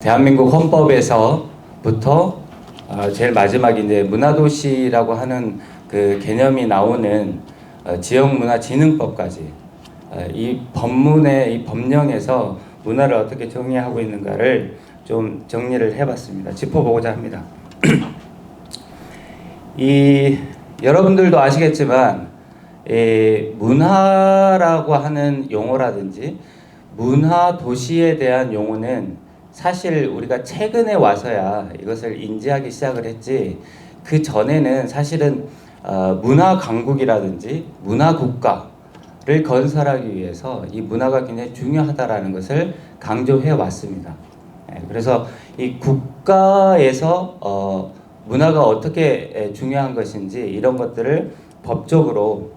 대한민국 헌법에서부터 제일 마지막에 이제 문화도시라고 하는 그 개념이 나오는 지역문화진흥법까지 이 법문의 이 법령에서 문화를 어떻게 정의하고 있는가를 좀 정리를 해봤습니다. 짚어보고자 합니다. 여러분들도 아시겠지만 문화라고 하는 용어라든지 문화 도시에 대한 용어는 사실 우리가 최근에 와서야 이것을 인지하기 시작을 했지, 그 전에는 사실은 문화 강국이라든지 문화 국가를 건설하기 위해서 이 문화가 굉장히 중요하다라는 것을 강조해 왔습니다. 그래서 이 국가에서 문화가 어떻게 중요한 것인지 이런 것들을 법적으로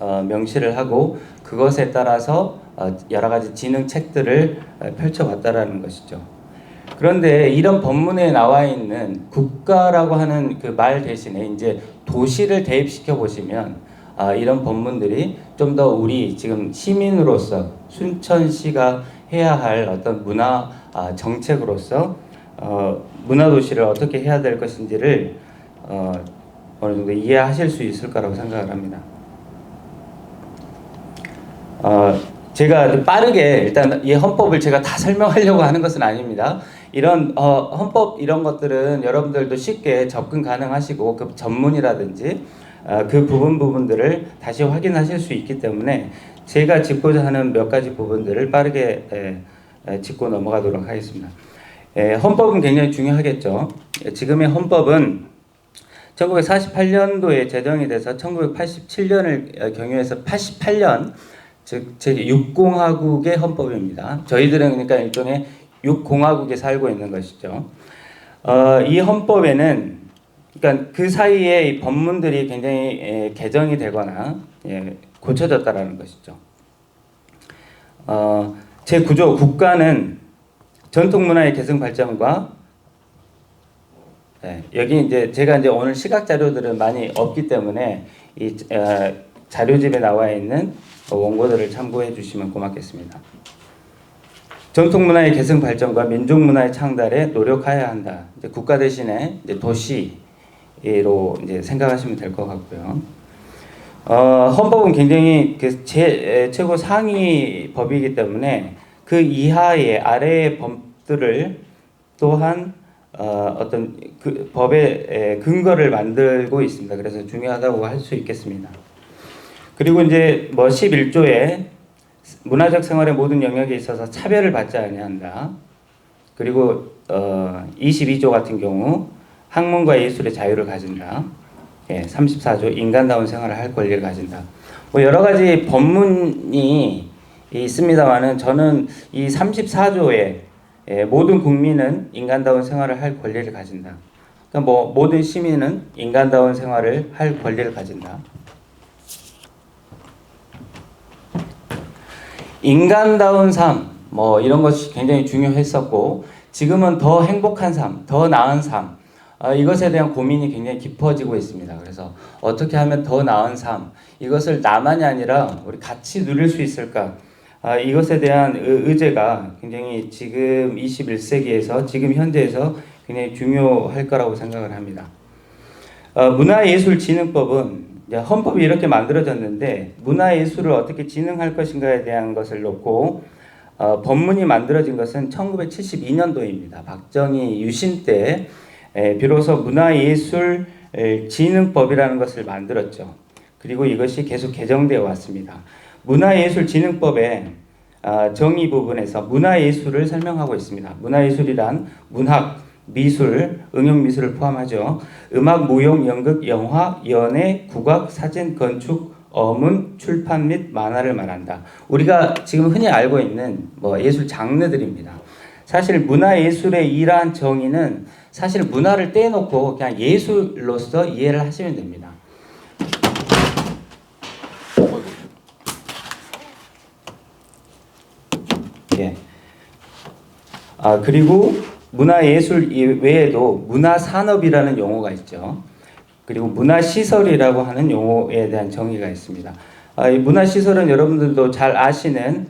명시를 하고 그것에 따라서 여러 가지 진흥책들을 펼쳐왔다라는 것이죠. 그런데 이런 법문에 나와 있는 국가라고 하는 그 말 대신에 이제 도시를 대입시켜 보시면 이런 법문들이 좀 더 우리 지금 시민으로서 순천시가 해야 할 어떤 문화 정책으로서 문화 도시를 어떻게 해야 될 것인지를 어느 정도 이해하실 수 있을 거라고 생각을 합니다. 제가 빠르게 일단 이 헌법을 제가 다 설명하려고 하는 것은 아닙니다. 이런 헌법 이런 것들은 여러분들도 쉽게 접근 가능하시고 그 전문이라든지 그 부분들을 다시 확인하실 수 있기 때문에 제가 짚고자 하는 몇 가지 부분들을 빠르게 짚고 넘어가도록 하겠습니다. 헌법은 굉장히 중요하겠죠. 지금의 헌법은 1948년도에 제정이 돼서 1987년을 경유해서 88년 즉 제6공화국의 헌법입니다. 저희들은 그러니까 일종의 6공화국에 살고 있는 것이죠. 이 헌법에는 그러니까 그 사이에 이 법문들이 굉장히 개정이 되거나 고쳐졌다라는 것이죠. 제9조 국가는 전통문화의 계승 발전과 여기 이제 제가 이제 오늘 시각 자료들은 많이 없기 때문에 이 자료집에 나와 있는 원고들을 참고해 주시면 고맙겠습니다. 전통문화의 계승 발전과 민족문화의 창달에 노력해야 한다. 이제 국가 대신에 이제 도시로 이제 생각하시면 될 것 같고요. 헌법은 굉장히 최고 상위 법이기 때문에 그 이하의 아래의 법들을 또한 어떤 그 법의 근거를 만들고 있습니다. 그래서 중요하다고 할 수 있겠습니다. 그리고 이제 11조에 문화적 생활의 모든 영역에 있어서 차별을 받지 아니한다. 그리고 22조 같은 경우 학문과 예술의 자유를 가진다. 34조 인간다운 생활을 할 권리를 가진다. 여러 가지 법문이 있습니다만은 저는 이 34조에 모든 국민은 인간다운 생활을 할 권리를 가진다. 그러니까 모든 시민은 인간다운 생활을 할 권리를 가진다. 인간다운 삶, 이런 것이 굉장히 중요했었고, 지금은 더 행복한 삶, 더 나은 삶, 이것에 대한 고민이 굉장히 깊어지고 있습니다. 그래서 어떻게 하면 더 나은 삶, 이것을 나만이 아니라 우리 같이 누릴 수 있을까? 이것에 대한 의제가 굉장히 지금 21세기에서, 지금 현재에서 굉장히 중요할 거라고 생각을 합니다. 문화예술진흥법은 헌법이 이렇게 만들어졌는데 문화예술을 어떻게 진흥할 것인가에 대한 것을 놓고 법문이 만들어진 것은 1972년도입니다. 박정희 유신 때 비로소 문화예술진흥법이라는 것을 만들었죠. 그리고 이것이 계속 개정되어 왔습니다. 문화예술진흥법의 정의 부분에서 문화예술을 설명하고 있습니다. 문화예술이란 문학, 미술, 응용미술을 포함하죠. 음악, 무용, 연극, 영화, 연예, 국악, 사진, 건축, 어문, 출판 및 만화를 말한다. 우리가 지금 흔히 알고 있는 예술 장르들입니다. 사실 문화예술의 이러한 정의는 사실 문화를 떼놓고 그냥 예술로서 이해를 하시면 됩니다. 그리고 문화예술 외에도 문화산업이라는 용어가 있죠. 그리고 문화시설이라고 하는 용어에 대한 정의가 있습니다. 이 문화시설은 여러분들도 잘 아시는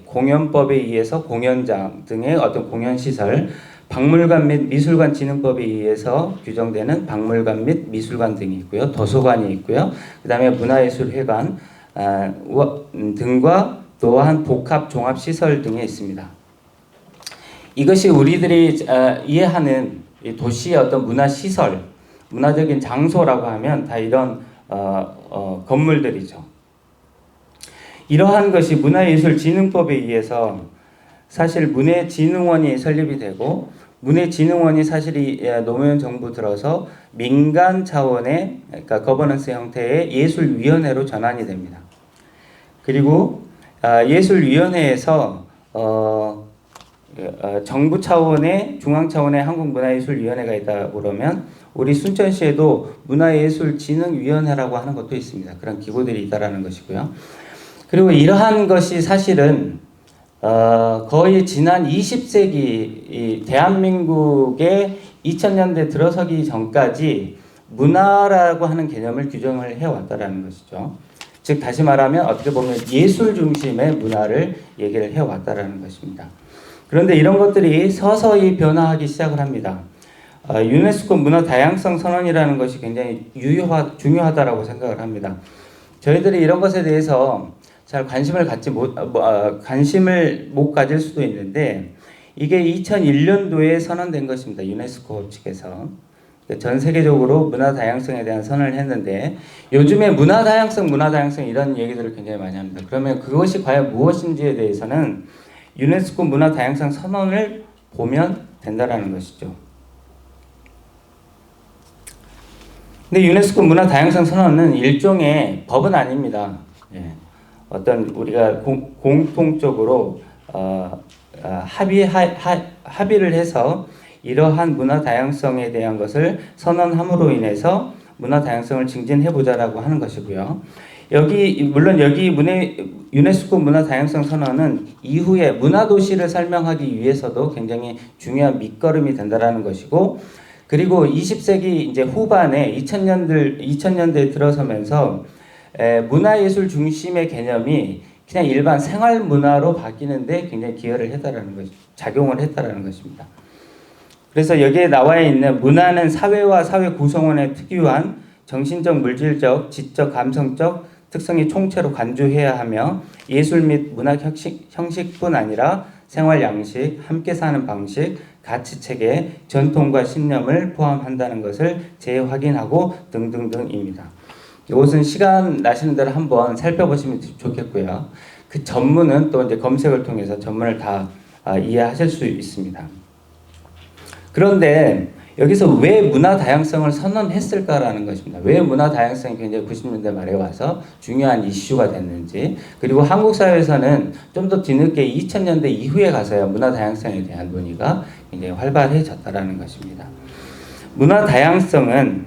공연법에 의해서 공연장 등의 어떤 공연시설, 박물관 및 미술관 진흥법에 의해서 규정되는 박물관 및 미술관 등이 있고요. 도서관이 있고요. 그 다음에 문화예술회관 등과 또한 복합 종합시설 등이 있습니다. 이것이 우리들이 이해하는 도시의 어떤 문화시설, 문화적인 장소라고 하면 다 이런 건물들이죠. 이러한 것이 문화예술진흥법에 의해서 사실 문예진흥원이 설립이 되고, 문예진흥원이 사실 노무현 정부 들어서 민간 차원의, 그러니까 거버넌스 형태의 예술위원회로 전환이 됩니다. 그리고 예술위원회에서 정부 차원의, 중앙 차원의 한국문화예술위원회가 있다 그러면 우리 순천시에도 문화예술진흥위원회라고 하는 것도 있습니다. 그런 기구들이 있다라는 것이고요. 그리고 이러한 것이 사실은 거의 지난 20세기 대한민국의 2000년대 들어서기 전까지 문화라고 하는 개념을 규정을 해왔다라는 것이죠. 즉 다시 말하면 어떻게 보면 예술 중심의 문화를 얘기를 해왔다라는 것입니다. 그런데 이런 것들이 서서히 변화하기 시작을 합니다. 유네스코 문화 다양성 선언이라는 것이 굉장히 중요하다라고 생각을 합니다. 저희들이 이런 것에 대해서 잘 관심을 못 가질 수도 있는데, 이게 2001년도에 선언된 것입니다. 유네스코 측에서. 전 세계적으로 문화 다양성에 대한 선언을 했는데, 요즘에 문화 다양성 이런 얘기들을 굉장히 많이 합니다. 그러면 그것이 과연 무엇인지에 대해서는 유네스코 문화 다양성 선언을 보면 된다라는 것이죠. 근데 유네스코 문화 다양성 선언은 일종의 법은 아닙니다. 어떤 우리가 공통적으로 합의를 해서 이러한 문화 다양성에 대한 것을 선언함으로 인해서 문화 다양성을 증진해 보자라고 하는 것이고요. 물론 여기 유네스코 문화 다양성 선언은 이후에 문화 도시를 설명하기 위해서도 굉장히 중요한 밑거름이 된다라는 것이고, 그리고 20세기 이제 후반에 2000년대에 들어서면서 문화예술 중심의 개념이 그냥 일반 생활 문화로 바뀌는데 굉장히 기여를 했다라는 것, 작용을 했다라는 것입니다. 그래서 여기에 나와 있는 문화는 사회와 사회 구성원의 특유한 정신적, 물질적, 지적, 감성적 특성이 총체로 간주해야 하며 예술 및 문학 형식뿐 아니라 생활 양식, 함께 사는 방식, 가치 체계, 전통과 신념을 포함한다는 것을 재확인하고 등등등입니다. 이것은 시간 나시는 대로 한번 살펴보시면 좋겠고요. 그 전문은 또 이제 검색을 통해서 전문을 다 이해하실 수 있습니다. 그런데 여기서 왜 문화 다양성을 선언했을까라는 것입니다. 왜 문화 다양성이 굉장히 90년대 말에 와서 중요한 이슈가 됐는지, 그리고 한국 사회에서는 좀 더 뒤늦게 2000년대 이후에 가서야 문화 다양성에 대한 논의가 굉장히 활발해졌다라는 것입니다. 문화 다양성은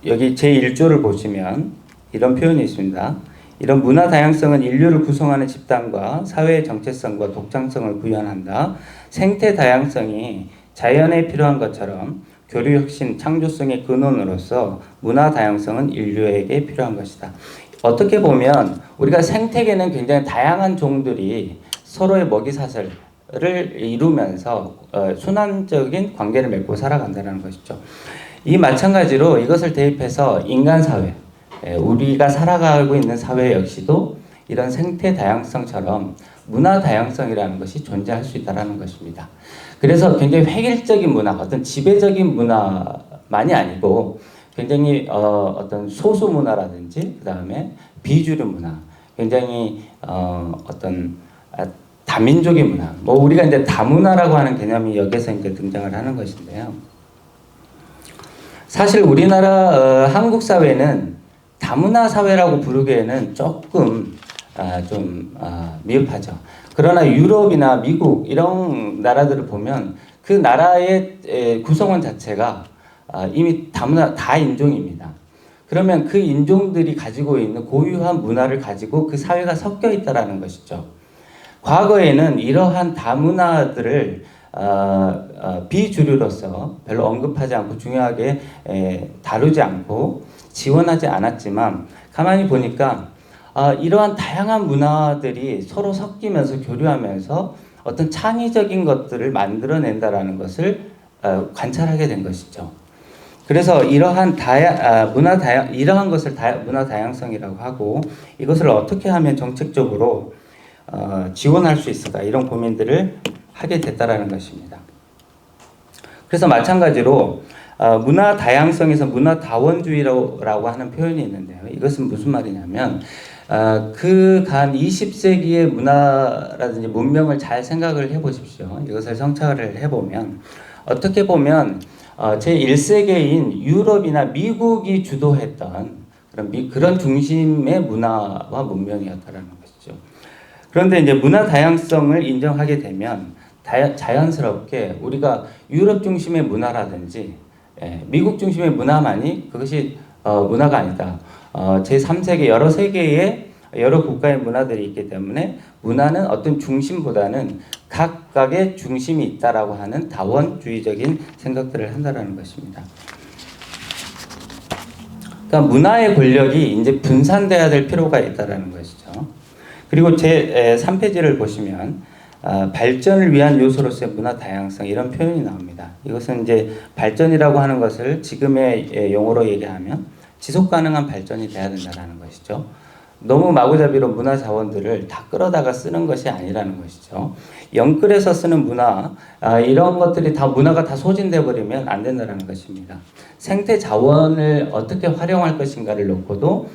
여기 제1조를 보시면 이런 표현이 있습니다. 이런 문화 다양성은 인류를 구성하는 집단과 사회의 정체성과 독창성을 구현한다. 생태 다양성이 자연에 필요한 것처럼 교류 혁신, 창조성의 근원으로서 문화 다양성은 인류에게 필요한 것이다. 어떻게 보면 우리가 생태계는 굉장히 다양한 종들이 서로의 먹이사슬을 이루면서 순환적인 관계를 맺고 살아간다는 것이죠. 이 마찬가지로 이것을 대입해서 인간 사회, 우리가 살아가고 있는 사회 역시도 이런 생태 다양성처럼 문화 다양성이라는 것이 존재할 수 있다는 것입니다. 그래서 굉장히 획일적인 문화, 어떤 지배적인 문화만이 아니고 굉장히 어떤 소수 문화라든지 그 다음에 비주류 문화, 굉장히 어떤 다민족의 문화, 우리가 이제 다문화라고 하는 개념이 여기서 이제 등장을 하는 것인데요. 사실 우리나라 한국 사회는 다문화 사회라고 부르기에는 조금 미흡하죠. 그러나 유럽이나 미국 이런 나라들을 보면 그 나라의 구성원 자체가 이미 다문화 다인종입니다. 그러면 그 인종들이 가지고 있는 고유한 문화를 가지고 그 사회가 섞여 있다라는 것이죠. 과거에는 이러한 다문화들을 비주류로서 별로 언급하지 않고 중요하게 다루지 않고 지원하지 않았지만 가만히 보니까 이러한 다양한 문화들이 서로 섞이면서 교류하면서 어떤 창의적인 것들을 만들어낸다라는 것을 관찰하게 된 것이죠. 그래서 이러한 이러한 것을 문화 다양성이라고 하고 이것을 어떻게 하면 정책적으로 지원할 수 있을까 이런 고민들을 하게 됐다라는 것입니다. 그래서 마찬가지로 문화 다양성에서 문화 다원주의라고 하는 표현이 있는데요. 이것은 무슨 말이냐면 그간 20세기의 문화라든지 문명을 잘 생각을 해보십시오. 이것을 성찰을 해보면 어떻게 보면 제1세계인 유럽이나 미국이 주도했던 그런 중심의 문화와 문명이었다라는 것이죠. 그런데 이제 문화 다양성을 인정하게 되면 자연스럽게 우리가 유럽 중심의 문화라든지 미국 중심의 문화만이 그것이 문화가 아니다. 제3세계 여러 세계의 여러 국가의 문화들이 있기 때문에 문화는 어떤 중심보다는 각각의 중심이 있다라고 하는 다원주의적인 생각들을 한다라는 것입니다. 그러니까 문화의 권력이 이제 분산돼야 될 필요가 있다라는 것이죠. 그리고 제 3페이지를 보시면 발전을 위한 요소로서의 문화 다양성 이런 표현이 나옵니다. 이것은 이제 발전이라고 하는 것을 지금의 용어로 얘기하면 지속 가능한 발전이 돼야 된다는 것이죠. 너무 마구잡이로 문화 자원들을 다 끌어다가 쓰는 것이 아니라는 것이죠. 영끌해서 쓰는 문화 이런 것들이 다 문화가 다 소진돼 버리면 안 된다는 것입니다. 생태 자원을 어떻게 활용할 것인가를 놓고도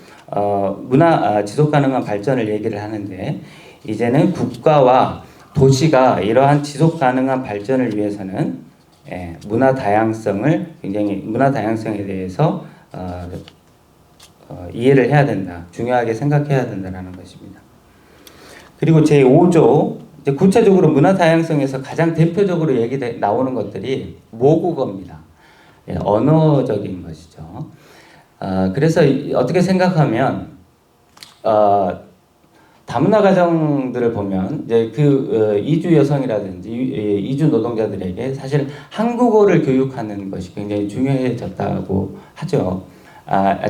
문화 지속 가능한 발전을 얘기를 하는데 이제는 국가와 도시가 이러한 지속 가능한 발전을 위해서는 문화 다양성을 문화 다양성에 대해서 이해를 해야 된다. 중요하게 생각해야 된다는 것입니다. 그리고 제5조 구체적으로 문화 다양성에서 가장 대표적으로 나오는 것들이 모국어입니다. 언어적인 것이죠. 그래서 어떻게 생각하면 다문화 가정들을 보면 이제 이주 여성이라든지 이주 노동자들에게 사실 한국어를 교육하는 것이 굉장히 중요해졌다고 하죠.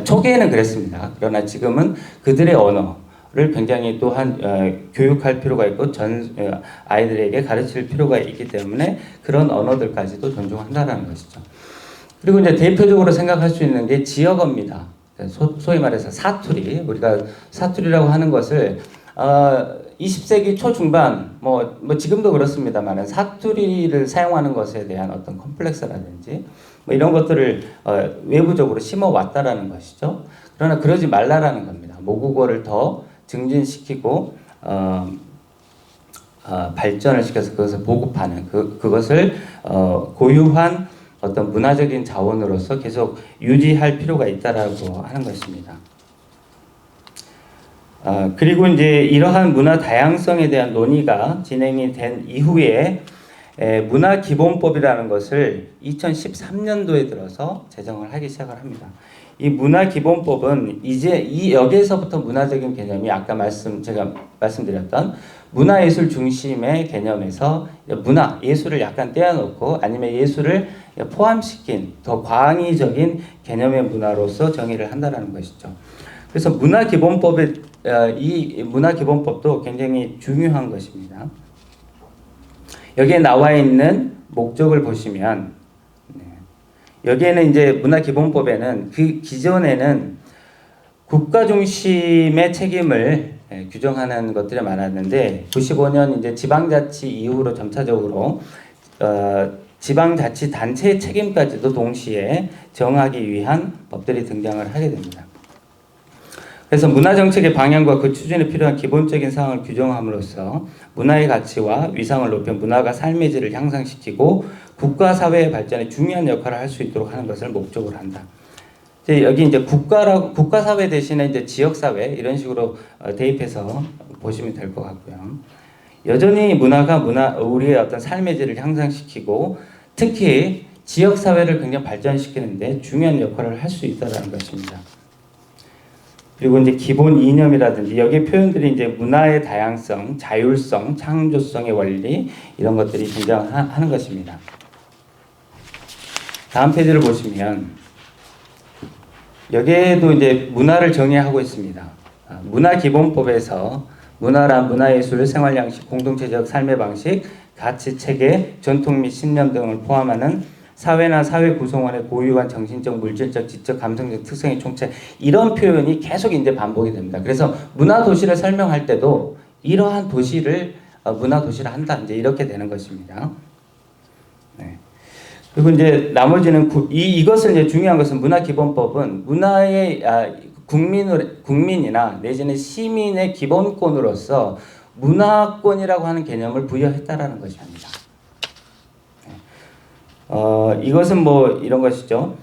초기에는 그랬습니다. 그러나 지금은 그들의 언어를 굉장히 또한 교육할 필요가 있고 아이들에게 가르칠 필요가 있기 때문에 그런 언어들까지도 존중한다라는 것이죠. 그리고 이제 대표적으로 생각할 수 있는 게 지역어입니다. 소위 말해서 사투리, 우리가 사투리라고 하는 것을 20세기 초중반 뭐 지금도 그렇습니다만 사투리를 사용하는 것에 대한 어떤 컴플렉스라든지 뭐 이런 것들을 외부적으로 심어 왔다라는 것이죠. 그러나 그러지 말라라는 겁니다. 모국어를 더 증진시키고 발전을 시켜서 그것을 보급하는 그것을 고유한 어떤 문화적인 자원으로서 계속 유지할 필요가 있다라고 하는 것입니다. 그리고 이제 이러한 문화 다양성에 대한 논의가 진행이 된 이후에 문화기본법이라는 것을 2013년도에 들어서 제정을 하기 시작을 합니다. 이 문화기본법은 이제 여기에서부터 문화적인 개념이 아까 제가 말씀드렸던 문화예술 중심의 개념에서 문화, 예술을 약간 떼어놓고 아니면 예술을 포함시킨 더 광의적인 개념의 문화로서 정의를 한다는 것이죠. 그래서 이 문화기본법도 굉장히 중요한 것입니다. 여기에 나와 있는 목적을 보시면 여기에는 이제 문화기본법에는 그 기존에는 국가 중심의 책임을 규정하는 것들이 많았는데 95년 이제 지방자치 이후로 점차적으로 지방자치단체의 책임까지도 동시에 정하기 위한 법들이 등장을 하게 됩니다. 그래서 문화정책의 방향과 그 추진에 필요한 기본적인 사항을 규정함으로써 문화의 가치와 위상을 높여 문화가 삶의 질을 향상시키고 국가 사회의 발전에 중요한 역할을 할 수 있도록 하는 것을 목적으로 한다. 여기 이제 국가 사회 대신에 이제 지역 사회 이런 식으로 대입해서 보시면 될 것 같고요. 여전히 문화가 우리의 어떤 삶의 질을 향상시키고 특히 지역 사회를 굉장히 발전시키는데 중요한 역할을 할 수 있다는 것입니다. 그리고 이제 기본 이념이라든지 여기 표현들이 이제 문화의 다양성, 자율성, 창조성의 원리 이런 것들이 등장하는 것입니다. 다음 페이지를 보시면 여기에도 이제 문화를 정의하고 있습니다. 문화기본법에서 문화란 문화예술, 생활양식, 공동체적 삶의 방식, 가치, 체계, 전통 및 신념 등을 포함하는 사회나 사회 구성원의 고유한 정신적, 물질적, 지적, 감성적 특성의 총체, 이런 표현이 계속 이제 반복이 됩니다. 그래서 문화 도시를 설명할 때도 이러한 도시를 문화 도시를 한다, 이제 이렇게 되는 것입니다. 네. 그리고 이제 나머지는 이것을 이제 중요한 것은 문화기본법은 문화의 국민이나 내지는 시민의 기본권으로서 문화권이라고 하는 개념을 부여했다라는 것입니다. 이것은 뭐 이런 것이죠.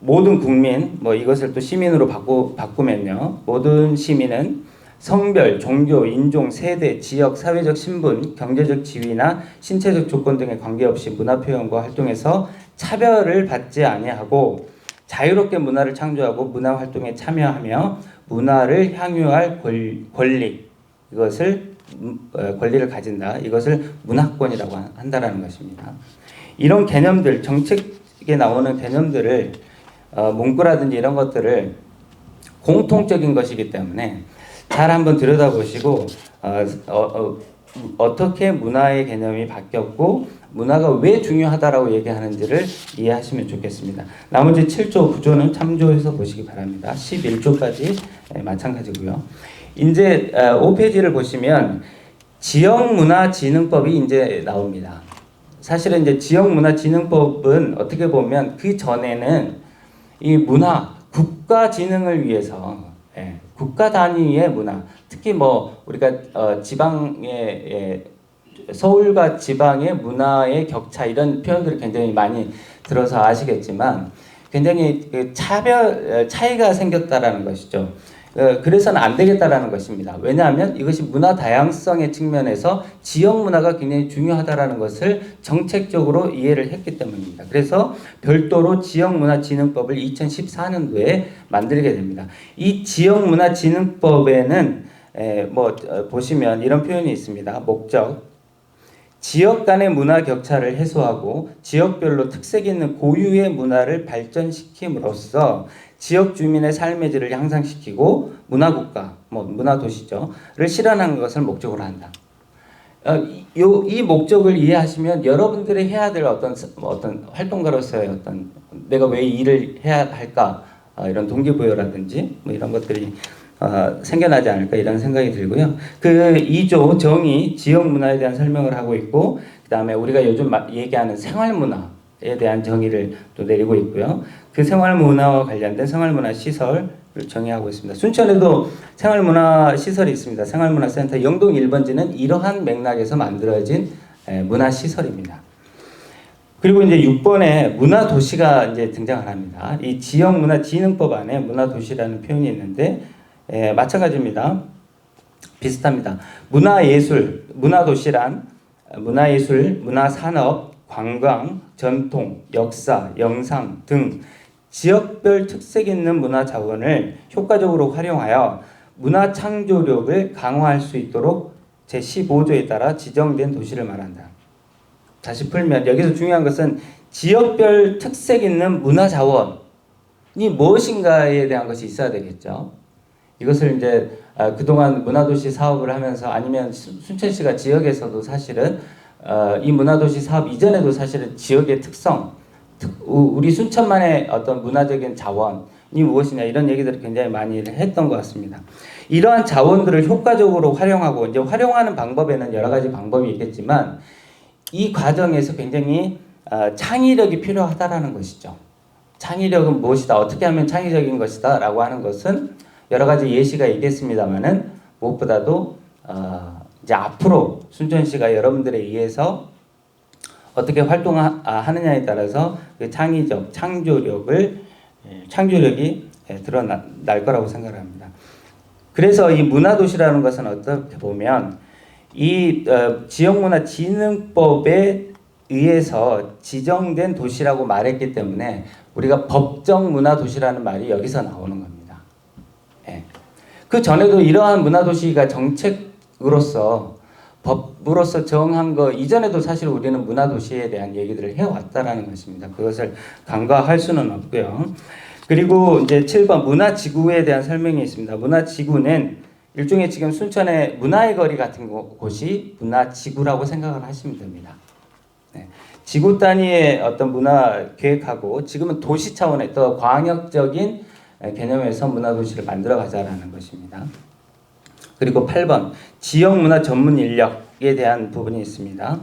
모든 국민, 뭐 이것을 또 시민으로 바꾸면요. 모든 시민은 성별, 종교, 인종, 세대, 지역, 사회적 신분, 경제적 지위나 신체적 조건 등에 관계없이 문화 표현과 활동에서 차별을 받지 아니하고 자유롭게 문화를 창조하고 문화 활동에 참여하며 문화를 향유할 권리, 이것을 권리를 가진다. 이것을 문화권이라고 한다라는 것입니다. 이런 개념들, 정책에 나오는 개념들을 문구라든지 이런 것들을 공통적인 것이기 때문에 잘 한번 들여다보시고 어떻게 문화의 개념이 바뀌었고 문화가 왜 중요하다라고 얘기하는지를 이해하시면 좋겠습니다. 나머지 7조, 9조는 참조해서 보시기 바랍니다. 11조까지 마찬가지고요. 이제 5페이지를 보시면 지역문화진흥법이 이제 나옵니다. 사실은 이제 지역문화진흥법은 어떻게 보면 그 전에는 이 문화, 국가 진흥을 위해서 국가 단위의 문화, 특히 뭐 우리가 지방의 서울과 지방의 문화의 격차 이런 표현들을 굉장히 많이 들어서 아시겠지만 굉장히 차이가 생겼다라는 것이죠. 그래서는 안 되겠다라는 것입니다. 왜냐하면 이것이 문화 다양성의 측면에서 지역 문화가 굉장히 중요하다라는 것을 정책적으로 이해를 했기 때문입니다. 그래서 별도로 지역문화진흥법을 2014년도에 만들게 됩니다. 이 지역문화진흥법에는 보시면 이런 표현이 있습니다. 목적, 지역 간의 문화 격차를 해소하고 지역별로 특색 있는 고유의 문화를 발전시킴으로써 지역 주민의 삶의 질을 향상시키고 문화국가, 문화도시를 실현하는 것을 목적으로 한다. 이 목적을 이해하시면 여러분들이 해야 될 어떤 활동가로서의 내가 왜 일을 해야 할까, 이런 동기부여라든지 이런 것들이 생겨나지 않을까 이런 생각이 들고요. 그 2조 정의 지역 문화에 대한 설명을 하고 있고, 그 다음에 우리가 요즘 얘기하는 생활 문화에 대한 정의를 또 내리고 있고요. 그 생활 문화와 관련된 생활 문화 시설을 정의하고 있습니다. 순천에도 생활 문화 시설이 있습니다. 생활 문화 센터 영동 1번지는 이러한 맥락에서 만들어진 문화 시설입니다. 그리고 이제 6번에 문화 도시가 이제 등장을 합니다. 이 지역 문화 진흥법 안에 문화 도시라는 표현이 있는데 마찬가지입니다. 비슷합니다. 문화예술, 문화도시란 문화예술, 문화산업, 관광, 전통, 역사, 영상 등 지역별 특색 있는 문화 자원을 효과적으로 활용하여 문화 창조력을 강화할 수 있도록 제15조에 따라 지정된 도시를 말한다. 다시 풀면 여기서 중요한 것은 지역별 특색 있는 문화 자원이 무엇인가에 대한 것이 있어야 되겠죠. 이것을 이제 그동안 문화도시 사업을 하면서 아니면 순천시가 지역에서도 사실은 이 문화도시 사업 이전에도 사실은 지역의 특성, 우리 순천만의 어떤 문화적인 자원이 무엇이냐 이런 얘기들을 굉장히 많이 했던 것 같습니다. 이러한 자원들을 효과적으로 활용하고 이제 활용하는 방법에는 여러 가지 방법이 있겠지만 이 과정에서 굉장히 창의력이 필요하다라는 것이죠. 창의력은 무엇이다, 어떻게 하면 창의적인 것이다 라고 하는 것은 여러 가지 예시가 있겠습니다만은 무엇보다도 이제 앞으로 순천시가 여러분들에 의해서 어떻게 활동하느냐에 따라서 그 창조력이 드러날 거라고 생각합니다. 그래서 이 문화도시라는 것은 어떻게 보면 이 지역문화진흥법에 의해서 지정된 도시라고 말했기 때문에 우리가 법정 문화도시라는 말이 여기서 나오는 겁니다. 그 전에도 이러한 문화도시가 정책으로서 법으로서 정한 거 이전에도 사실 우리는 문화도시에 대한 얘기들을 해왔다라는 것입니다. 그것을 간과할 수는 없고요. 그리고 이제 7번 문화지구에 대한 설명이 있습니다. 문화지구는 일종의 지금 순천의 문화의 거리 같은 곳이 문화지구라고 생각을 하시면 됩니다. 네. 지구 단위의 어떤 문화 계획하고 지금은 도시 차원의 더 광역적인 개념에서 문화도시를 만들어 가자라는 것입니다. 그리고 8번 지역 문화 전문 인력에 대한 부분이 있습니다.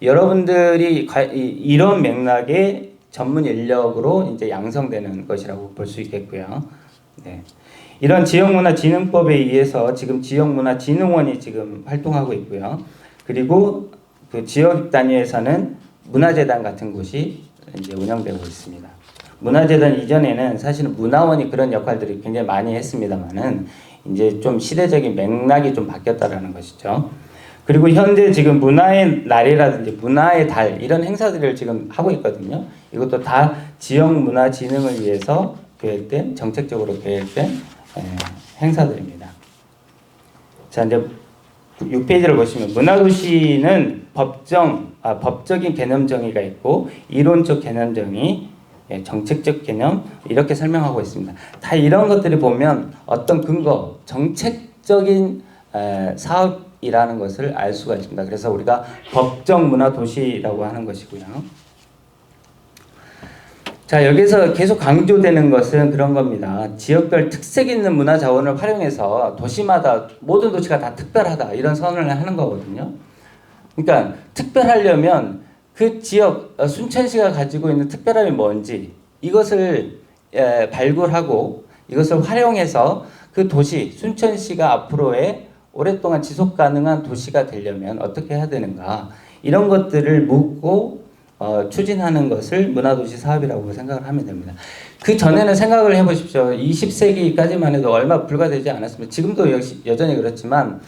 여러분들이 이런 맥락의 전문 인력으로 이제 양성되는 것이라고 볼 수 있겠고요. 네. 이런 지역문화진흥법에 의해서 지금 지역문화진흥원이 지금 활동하고 있고요. 그리고 그 지역 단위에서는 문화재단 같은 곳이 이제 운영되고 있습니다. 문화재단 이전에는 사실은 문화원이 그런 역할들이 굉장히 많이 했습니다만은 이제 좀 시대적인 맥락이 좀 바뀌었다라는 것이죠. 그리고 현재 지금 문화의 날이라든지 문화의 달 이런 행사들을 지금 하고 있거든요. 이것도 다 지역 문화 진흥을 위해서 계획된 정책적으로 계획된 행사들입니다. 자 이제 6페이지를 보시면 문화도시는 법적인 개념 정의가 있고 이론적 개념 정의, 정책적 개념 이렇게 설명하고 있습니다. 다 이런 것들이 보면 어떤 근거, 정책적인 사업이라는 것을 알 수가 있습니다. 그래서 우리가 법적 문화 도시라고 하는 것이고요. 자, 여기서 계속 강조되는 것은 그런 겁니다. 지역별 특색 있는 문화 자원을 활용해서 도시마다 모든 도시가 다 특별하다 이런 선언을 하는 거거든요. 그러니까 특별하려면 그 지역 순천시가 가지고 있는 특별함이 뭔지 이것을 발굴하고 이것을 활용해서 그 도시 순천시가 앞으로의 오랫동안 지속 가능한 도시가 되려면 어떻게 해야 되는가 이런 것들을 묻고 추진하는 것을 문화도시 사업이라고 생각을 하면 됩니다. 그 전에는 생각을 해보십시오. 20세기까지만 해도 얼마 불과되지 않았습니다. 지금도 역시 여전히 그렇지만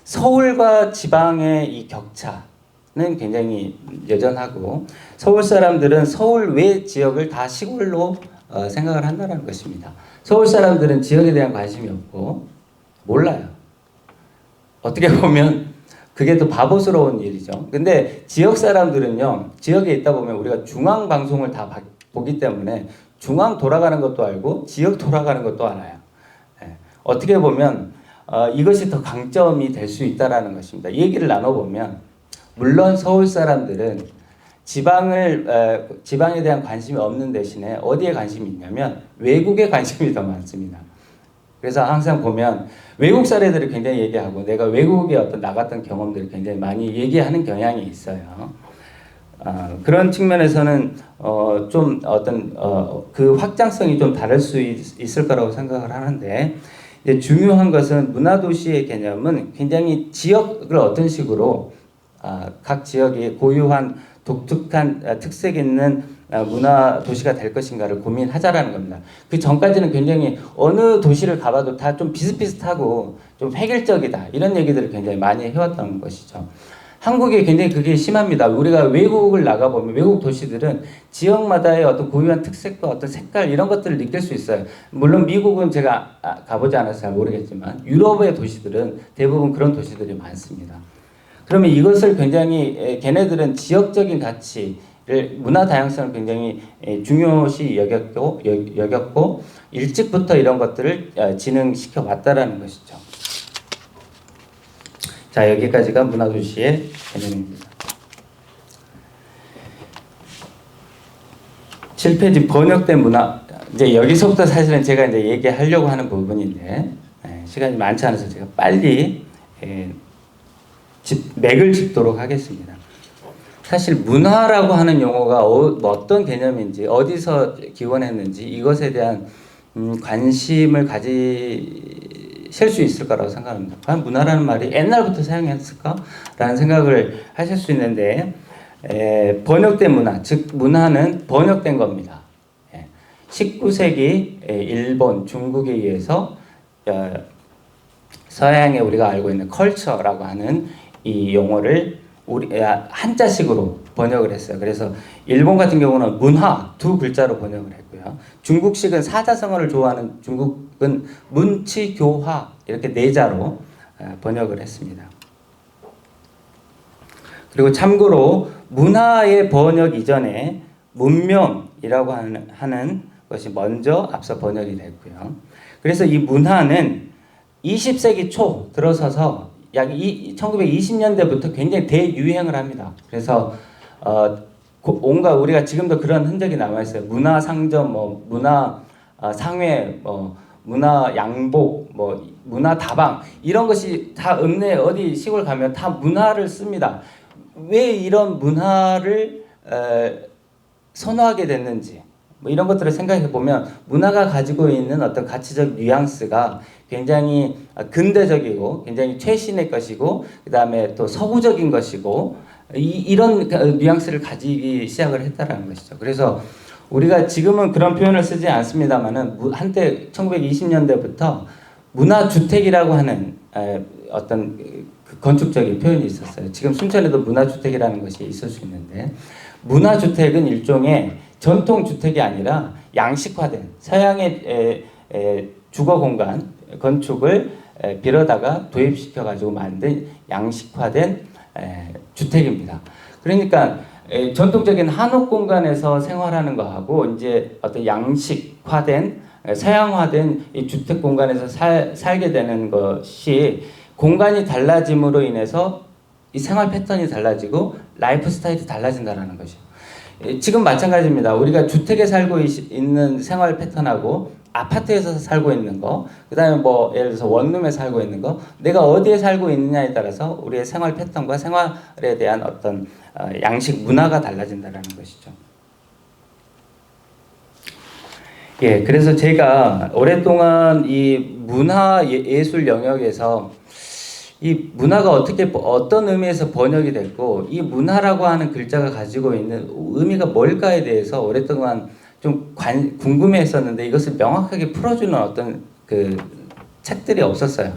서울과 지방의 이 격차는 굉장히 여전하고 서울 사람들은 서울 외 지역을 다 시골로 생각을 한다는 것입니다. 서울 사람들은 지역에 대한 관심이 없고 몰라요. 어떻게 보면 그게 더 바보스러운 일이죠. 근데 지역 사람들은요, 지역에 있다 보면 우리가 중앙 방송을 다 보기 때문에 중앙 돌아가는 것도 알고 지역 돌아가는 것도 알아요. 어떻게 보면 이것이 더 강점이 될 수 있다라는 것입니다. 얘기를 나눠보면 물론 서울 사람들은 지방에 대한 관심이 없는 대신에 어디에 관심이 있냐면 외국에 관심이 더 많습니다. 그래서 항상 보면 외국 사례들을 굉장히 얘기하고 내가 외국에 어떤 나갔던 경험들을 굉장히 많이 얘기하는 경향이 있어요. 그런 측면에서는 좀 어떤 그 확장성이 좀 다를 수 있을 거라고 생각을 하는데 이제 중요한 것은 문화도시의 개념은 굉장히 지역을 어떤 식으로 각 지역이 고유한 독특한 특색 있는 문화 도시가 될 것인가를 고민하자라는 겁니다. 그 전까지는 굉장히 어느 도시를 가봐도 다 좀 비슷비슷하고 좀 획일적이다 이런 얘기들을 굉장히 많이 해왔던 것이죠. 한국에 굉장히 그게 심합니다. 우리가 외국을 나가보면 외국 도시들은 지역마다의 어떤 고유한 특색과 어떤 색깔 이런 것들을 느낄 수 있어요. 물론 미국은 제가 가보지 않아서 잘 모르겠지만 유럽의 도시들은 대부분 그런 도시들이 많습니다. 그러면 이것을 굉장히 걔네들은 지역적인 가치를 문화 다양성을 굉장히 중요시 여겼고 일찍부터 이런 것들을 진흥시켜 왔다라는 것이죠. 자, 여기까지가 문화도시의 개념입니다. 7페이지 번역된 문화. 이제 여기서부터 사실은 제가 이제 얘기하려고 하는 부분인데 시간이 많지 않아서 제가 빨리 맥을 짚도록 하겠습니다. 사실 문화라고 하는 용어가 어떤 개념인지 어디서 기원했는지 이것에 대한 관심을 가지실 수 있을 거라고 생각합니다. 과연 문화라는 말이 옛날부터 사용했을까라는 생각을 하실 수 있는데 번역된 문화, 즉 문화는 번역된 겁니다. 19세기 일본, 중국에 의해서 서양에 우리가 알고 있는 컬처라고 하는 이 용어를 한자식으로 번역을 했어요. 그래서 일본 같은 경우는 문화 두 글자로 번역을 했고요. 중국식은 사자성어를 좋아하는 중국은 문치교화 이렇게 네 자로 번역을 했습니다. 그리고 참고로 문화의 번역 이전에 문명이라고 하는 것이 먼저 앞서 번역이 됐고요. 그래서 이 문화는 20세기 초 들어서서 약 1920년대부터 굉장히 대유행을 합니다. 그래서 온갖 우리가 지금도 그런 흔적이 남아 있어요. 문화 상점, 뭐 문화 상회, 뭐 문화 양복, 뭐 문화 다방 이런 것이 다 읍내 어디 시골 가면 다 문화를 씁니다. 왜 이런 문화를 선호하게 됐는지 뭐 이런 것들을 생각해 보면 문화가 가지고 있는 어떤 가치적 뉘앙스가 굉장히 근대적이고 굉장히 최신의 것이고 그 다음에 또 서구적인 것이고 이런 뉘앙스를 가지기 시작을 했다라는 것이죠. 그래서 우리가 지금은 그런 표현을 쓰지 않습니다만은 한때 1920년대부터 문화주택이라고 하는 어떤 건축적인 표현이 있었어요. 지금 순천에도 문화주택이라는 것이 있을 수 있는데 문화주택은 일종의 전통주택이 아니라 양식화된 서양의 주거 공간 건축을 빌어다가 도입시켜 가지고 만든 양식화된 주택입니다. 그러니까 전통적인 한옥 공간에서 생활하는 거하고 이제 어떤 양식화된 서양화된 이 주택 공간에서 살게 되는 것이 공간이 달라짐으로 인해서 이 생활 패턴이 달라지고 라이프 스타일이 달라진다는 것이죠. 지금 마찬가지입니다. 우리가 주택에 살고 있는 생활 패턴하고 아파트에서 살고 있는 거, 그 다음에 뭐 예를 들어서 원룸에 살고 있는 거, 내가 어디에 살고 있느냐에 따라서 우리의 생활 패턴과 생활에 대한 어떤 양식 문화가 달라진다는 것이죠. 예, 그래서 제가 오랫동안 이 문화 예술 영역에서 이 문화가 어떤 의미에서 번역이 됐고 이 문화라고 하는 글자가 가지고 있는 의미가 뭘까에 대해서 오랫동안 좀 궁금해했었는데 이것을 명확하게 풀어주는 어떤 그 책들이 없었어요.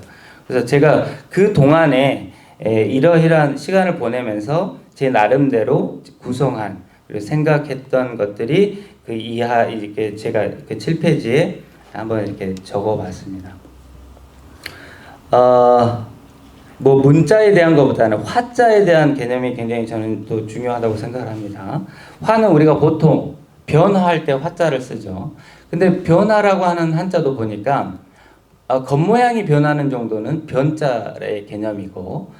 그래서 제가 그 동안에 이러이러한 시간을 보내면서 제 나름대로 구성한 그리고 생각했던 것들이 그 이하 이렇게 제가 그 7페이지에 한번 이렇게 적어봤습니다. 뭐 문자에 대한 것보다는 화자에 대한 개념이 굉장히 저는 또 중요하다고 생각을 합니다. 화는 우리가 보통 변화할 때 화자를 쓰죠. 근데 변화라고 하는 한자도 보니까 겉모양이 변하는 정도는 변자의 개념이고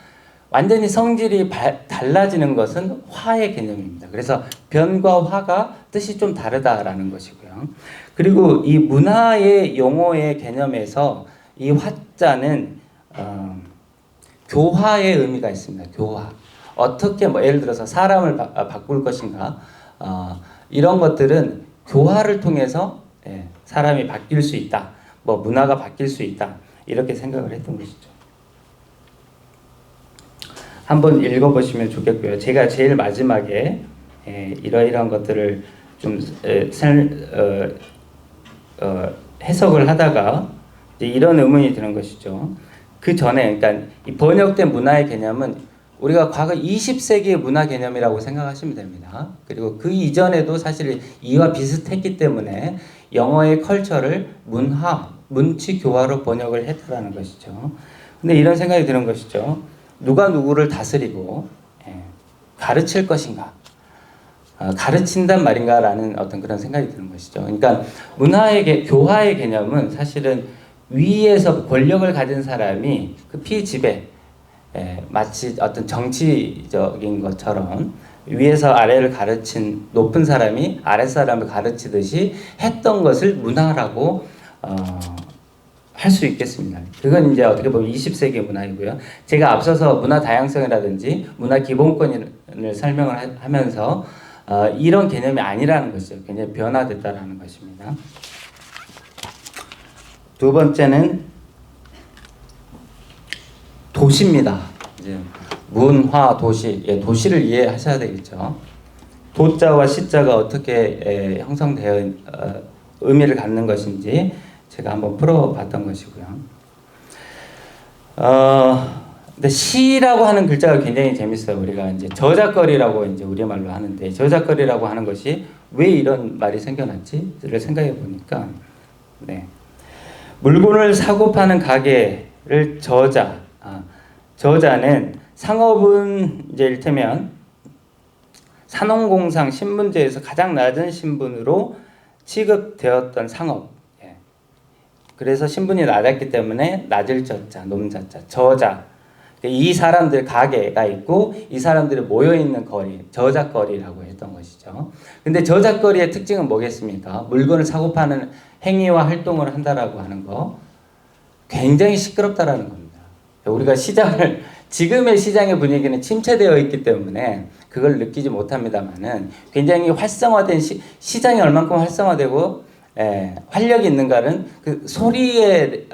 완전히 성질이 달라지는 것은 화의 개념입니다. 그래서 변과 화가 뜻이 좀 다르다라는 것이고요. 그리고 이 문화의 용어의 개념에서 이 화자는 교화의 의미가 있습니다. 교화. 어떻게 뭐 예를 들어서 사람을 바꿀 것인가 이런 것들은 교화를 통해서 사람이 바뀔 수 있다. 뭐 문화가 바뀔 수 있다. 이렇게 생각을 했던 것이죠. 한번 읽어보시면 좋겠고요. 제가 제일 마지막에 이러이러한 것들을 좀 해석을 하다가 이런 의문이 드는 것이죠. 그 전에 그러니까 이 번역된 문화의 개념은 우리가 과거 20세기의 문화 개념이라고 생각하시면 됩니다. 그리고 그 이전에도 사실 이와 비슷했기 때문에 영어의 컬처를 문치 교화로 번역을 했다라는 것이죠. 근데 이런 생각이 드는 것이죠. 누가 누구를 다스리고 가르칠 것인가? 가르친단 말인가라는 어떤 그런 생각이 드는 것이죠. 그러니까 교화의 개념은 사실은 위에서 권력을 가진 사람이 그 피지배 마치 어떤 정치적인 것처럼 위에서 아래를 가르친 높은 사람이 아랫사람을 가르치듯이 했던 것을 문화라고 할 수 있겠습니다. 그건 이제 어떻게 보면 20세기의 문화이고요. 제가 앞서서 문화 다양성이라든지 문화 기본권을 설명을 하면서 이런 개념이 아니라는 것이죠. 굉장히 변화됐다라는 것입니다. 두 번째는 도시입니다. 이제 문화 도시, 도시를 이해하셔야 되겠죠. 도자와 시자가 어떻게 형성되어 의미를 갖는 것인지 제가 한번 풀어봤던 것이고요. 근데 시라고 하는 글자가 굉장히 재밌어요. 우리가 이제 저작거리라고 이제 우리말로 하는데 저작거리라고 하는 것이 왜 이런 말이 생겨났지를 생각해 보니까 물건을 사고 파는 가게를 저자는 상업은 이제 일테면 산업공상 신분제에서 가장 낮은 신분으로 취급되었던 상업. 예. 그래서 신분이 낮았기 때문에 낮을 저자, 높자자, 저자. 이 사람들 가게가 있고 이 사람들이 모여 있는 거리, 저작거리라고 했던 것이죠. 근데 저작거리의 특징은 뭐겠습니까? 물건을 사고 파는 행위와 활동을 한다라고 하는 거. 굉장히 시끄럽다라는 겁니다. 우리가 지금의 시장의 분위기는 침체되어 있기 때문에 그걸 느끼지 못합니다만은 굉장히 활성화된 시장이 얼만큼 활성화되고 활력이 있는가는 그 소리를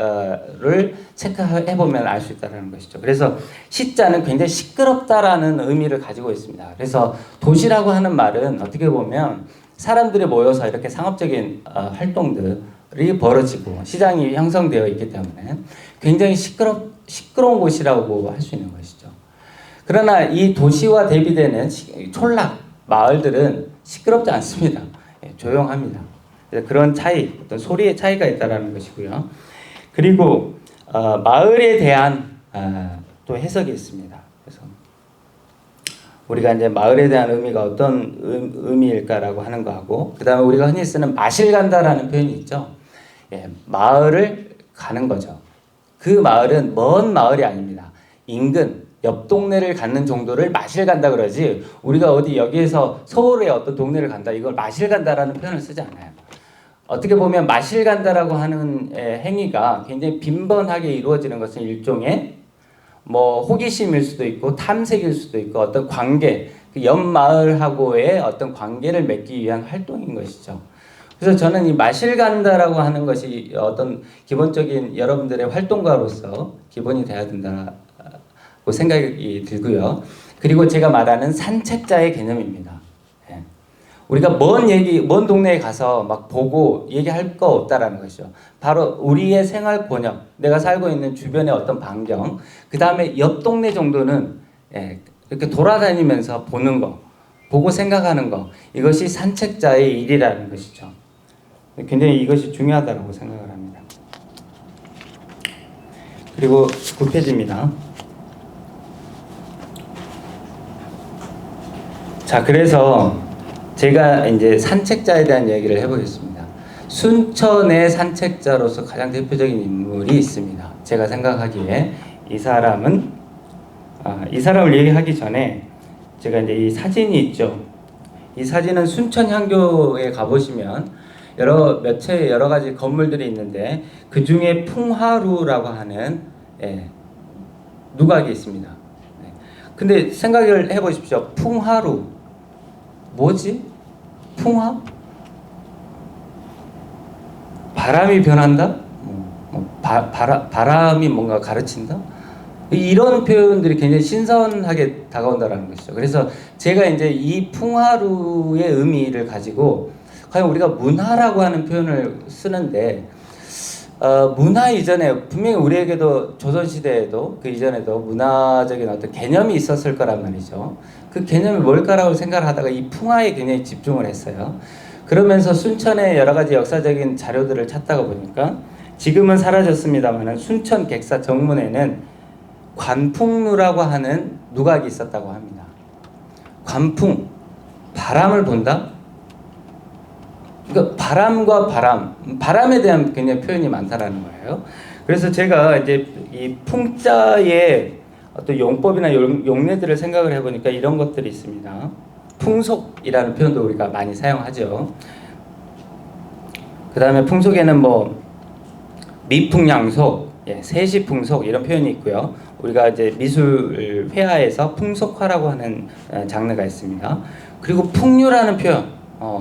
체크해 보면 알 수 있다는 것이죠. 그래서 시자는 굉장히 시끄럽다라는 의미를 가지고 있습니다. 그래서 도시라고 하는 말은 어떻게 보면 사람들이 모여서 이렇게 상업적인 활동들이 벌어지고 시장이 형성되어 있기 때문에 굉장히 시끄러운 곳이라고 할 수 있는 것이죠. 그러나 이 도시와 대비되는 촌락 마을들은 시끄럽지 않습니다. 조용합니다. 그런 차이, 어떤 소리의 차이가 있다라는 것이고요. 그리고 마을에 대한 또 해석이 있습니다. 그래서 우리가 이제 마을에 대한 의미가 어떤 의미일까라고 하는 거하고, 그 다음에 우리가 흔히 쓰는 마실 간다라는 표현이 있죠. 마을을 가는 거죠. 그 마을은 먼 마을이 아닙니다. 인근 옆 동네를 가는 정도를 마실 간다 그러지, 우리가 어디 여기에서 서울의 어떤 동네를 간다, 이걸 마실 간다라는 표현을 쓰지 않아요. 어떻게 보면 마실 간다라고 하는 행위가 굉장히 빈번하게 이루어지는 것은 일종의 뭐 호기심일 수도 있고 탐색일 수도 있고 어떤 관계, 그 옆 마을하고의 어떤 관계를 맺기 위한 활동인 것이죠. 그래서 저는 이 마실 간다라고 하는 것이 어떤 기본적인 여러분들의 활동가로서 기본이 돼야 된다고 생각이 들고요. 그리고 제가 말하는 산책자의 개념입니다. 우리가 먼 동네에 가서 막 보고 얘기할 거 없다라는 것이죠. 바로 우리의 생활 번역, 내가 살고 있는 주변의 어떤 반경, 그 다음에 옆 동네 정도는 이렇게 돌아다니면서 보는 거, 보고 생각하는 거, 이것이 산책자의 일이라는 것이죠. 굉장히 이것이 중요하다고 생각을 합니다. 그리고 9페이지입니다. 자, 그래서 제가 이제 산책자에 대한 얘기를 해보겠습니다. 순천의 산책자로서 가장 대표적인 인물이 있습니다. 제가 생각하기에 이 사람을 얘기하기 전에 제가 이제 이 사진이 있죠. 이 사진은 순천향교에 가보시면 여러 가지 건물들이 있는데 그 중에 풍화루라고 하는 누각이 있습니다. 근데 생각을 해보십시오. 풍화루 뭐지? 풍화? 바람이 변한다? 바람이 뭔가 가르친다? 이런 표현들이 굉장히 신선하게 다가온다는 것이죠. 그래서 제가 이제 이 풍화루의 의미를 가지고 과연 우리가 문화라고 하는 표현을 쓰는데 문화 이전에 분명히 우리에게도 조선시대에도 그 이전에도 문화적인 어떤 개념이 있었을 거란 말이죠. 그 개념이 뭘까라고 생각을 하다가 이 풍화에 굉장히 집중을 했어요. 그러면서 순천의 여러 가지 역사적인 자료들을 찾다가 보니까 지금은 사라졌습니다만 순천 객사 정문에는 관풍루라고 하는 누각이 있었다고 합니다. 관풍, 바람을 본다? 그러니까 바람과 바람에 대한 굉장히 표현이 많다라는 거예요. 그래서 제가 이제 이 풍자의 어떤 용법이나 용례들을 생각을 해보니까 이런 것들이 있습니다. 풍속이라는 표현도 우리가 많이 사용하죠. 그 다음에 풍속에는 뭐 미풍양속, 세시풍속 이런 표현이 있고요. 우리가 이제 미술 회화에서 풍속화라고 하는 장르가 있습니다. 그리고 풍류라는 표현,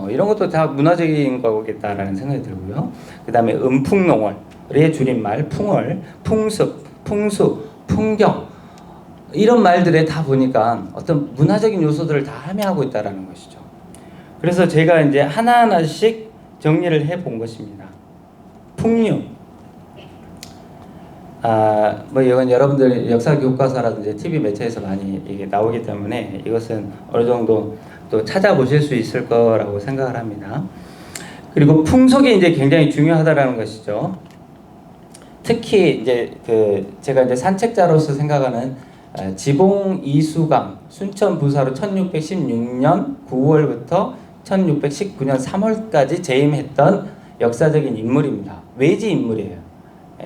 이런 것도 다 문화적인 거겠다라는 생각이 들고요. 그 다음에 음풍농월의 줄임말 풍월, 풍습, 풍수, 풍경 이런 말들에 다 보니까 어떤 문화적인 요소들을 다 함유하고 있다라는 것이죠. 그래서 제가 이제 하나하나씩 정리를 해 본 것입니다. 풍류. 뭐 이건 여러분들 역사 교과서라든지 TV 매체에서 많이 이게 나오기 때문에 이것은 어느 정도 또 찾아보실 수 있을 거라고 생각을 합니다. 그리고 풍속이 이제 굉장히 중요하다라는 것이죠. 특히 이제 제가 이제 산책자로서 생각하는 지봉 이수강 순천 부사로 1616년 9월부터 1619년 3월까지 재임했던 역사적인 인물입니다. 외지 인물이에요.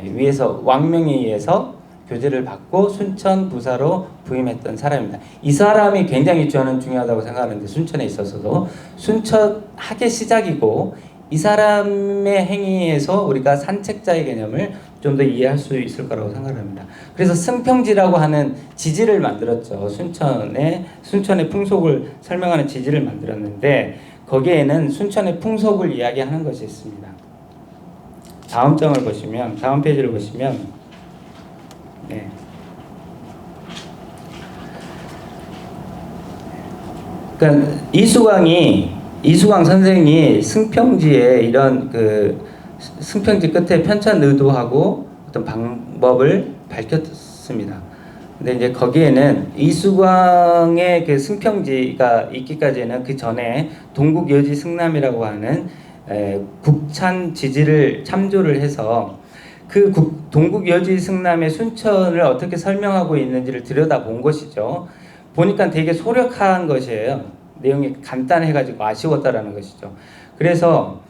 위에서 왕명에 의해서 교제를 받고 순천 부사로 부임했던 사람입니다. 이 사람이 굉장히 저는 중요하다고 생각하는데, 순천에 있어서도 순천 학의 시작이고, 이 사람의 행위에서 우리가 산책자의 개념을 좀 더 이해할 수 있을 거라고 생각합니다. 그래서 승평지라고 하는 지지를 만들었죠. 순천의 풍속을 설명하는 지지를 만들었는데, 거기에는 순천의 풍속을 이야기하는 것이 있습니다. 다음 장을 보시면, 다음 페이지를 보시면, 네. 그러니까 이수광 선생이 승평지에 이런 승평지 끝에 편찬 의도하고 어떤 방법을 밝혔습니다. 근데 이제 거기에는 이수광의 그 승평지가 있기까지는 그 전에 동국여지 승남이라고 하는 국찬 지지를 참조를 해서 그 동국여지 승남의 순천을 어떻게 설명하고 있는지를 들여다본 것이죠. 보니까 되게 소력한 것이에요. 내용이 간단해가지고 아쉬웠다라는 것이죠. 그래서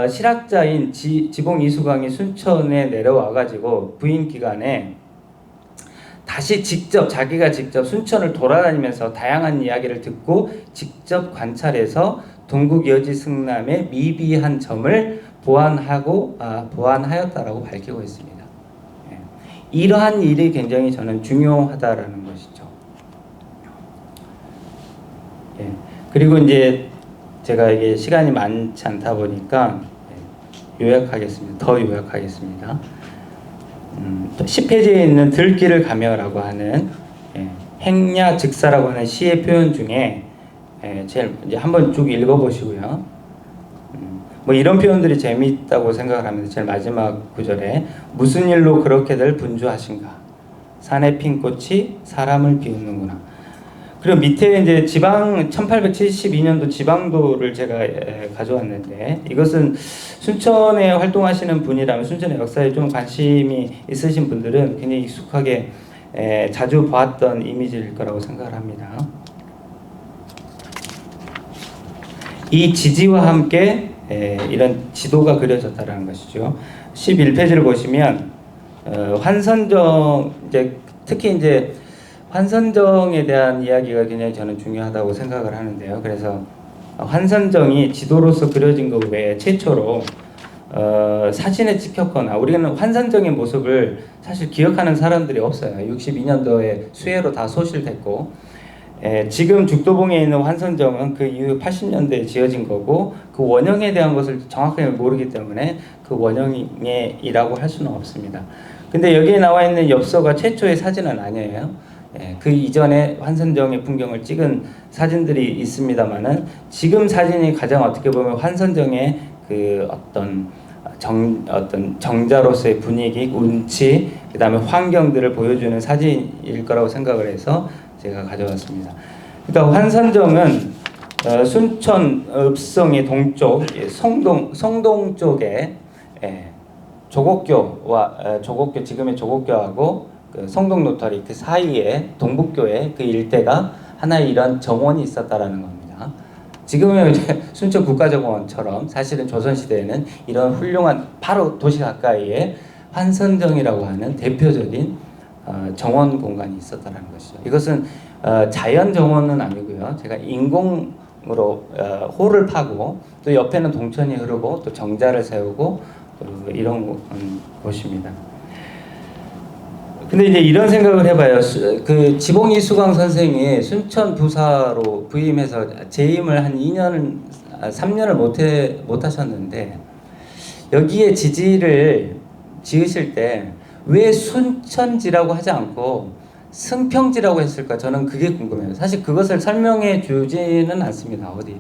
실학자인 지봉 이수광이 순천에 내려와가지고 부임 기간에 다시 자기가 직접 순천을 돌아다니면서 다양한 이야기를 듣고 직접 관찰해서 동국여지 승남의 미비한 점을 보완하였다라고 밝히고 있습니다. 이러한 일이 굉장히 저는 중요하다라는 것이죠. 그리고 이제 제가 이게 시간이 많지 않다 보니까 더 요약하겠습니다. 10페이지에 있는 들길을 가며라고 하는 행야즉사라고 하는 시의 표현 중에 제일 이제 한번 쭉 읽어보시고요. 뭐 이런 표현들이 재미있다고 생각을 하면서 제일 마지막 구절에 무슨 일로 그렇게들 분주하신가? 산에 핀 꽃이 사람을 비웃는구나. 그리고 밑에 이제 1872년도 지방도를 제가 가져왔는데, 이것은 순천에 활동하시는 분이라면, 순천의 역사에 좀 관심이 있으신 분들은 굉장히 익숙하게 자주 보았던 이미지일 거라고 생각을 합니다. 이 지지와 함께 이런 지도가 그려졌다는 것이죠. 11페이지를 보시면 환선정, 특히 이제 환선정에 대한 이야기가 굉장히 저는 중요하다고 생각을 하는데요. 그래서 환선정이 지도로서 그려진 것 외에 최초로 사진에 찍혔거나, 우리는 환선정의 모습을 사실 기억하는 사람들이 없어요. 62년도에 수해로 다 소실됐고, 지금 죽도봉에 있는 환선정은 그 이후 80년대에 지어진 거고, 그 원형에 대한 것을 정확하게 모르기 때문에 그 원형이라고 할 수는 없습니다. 근데 여기에 나와 있는 엽서가 최초의 사진은 아니에요. 그 이전에 환선정의 풍경을 찍은 사진들이 있습니다만은, 지금 사진이 가장 어떻게 보면 환선정의 그 어떤 정자로서의 분위기, 운치, 그 다음에 환경들을 보여주는 사진일 거라고 생각을 해서 제가 가져왔습니다. 그러니까 환선정은 순천 읍성의 동쪽 성동 쪽에 조곡교, 지금의 조곡교하고 그 성동 노터리 그 사이에 동북교에 그 일대가 하나의 이런 정원이 있었다라는 겁니다. 지금은 이제 순천 국가정원처럼 사실은 조선시대에는 이런 훌륭한 바로 도시 가까이에 환선정이라고 하는 대표적인 정원 공간이 있었다는 것이죠. 이것은 자연 정원은 아니고요. 제가 인공으로 호를 파고, 또 옆에는 동천이 흐르고, 또 정자를 세우고, 이런 곳입니다. 근데 이제 이런 생각을 해봐요. 그 지봉 이수광 선생이 순천 부사로 부임해서 재임을 한 3년을 못 하셨는데, 여기에 지지를 지으실 때 왜 순천지라고 하지 않고 승평지라고 했을까? 저는 그게 궁금해요. 사실 그것을 설명해 주지는 않습니다. 어디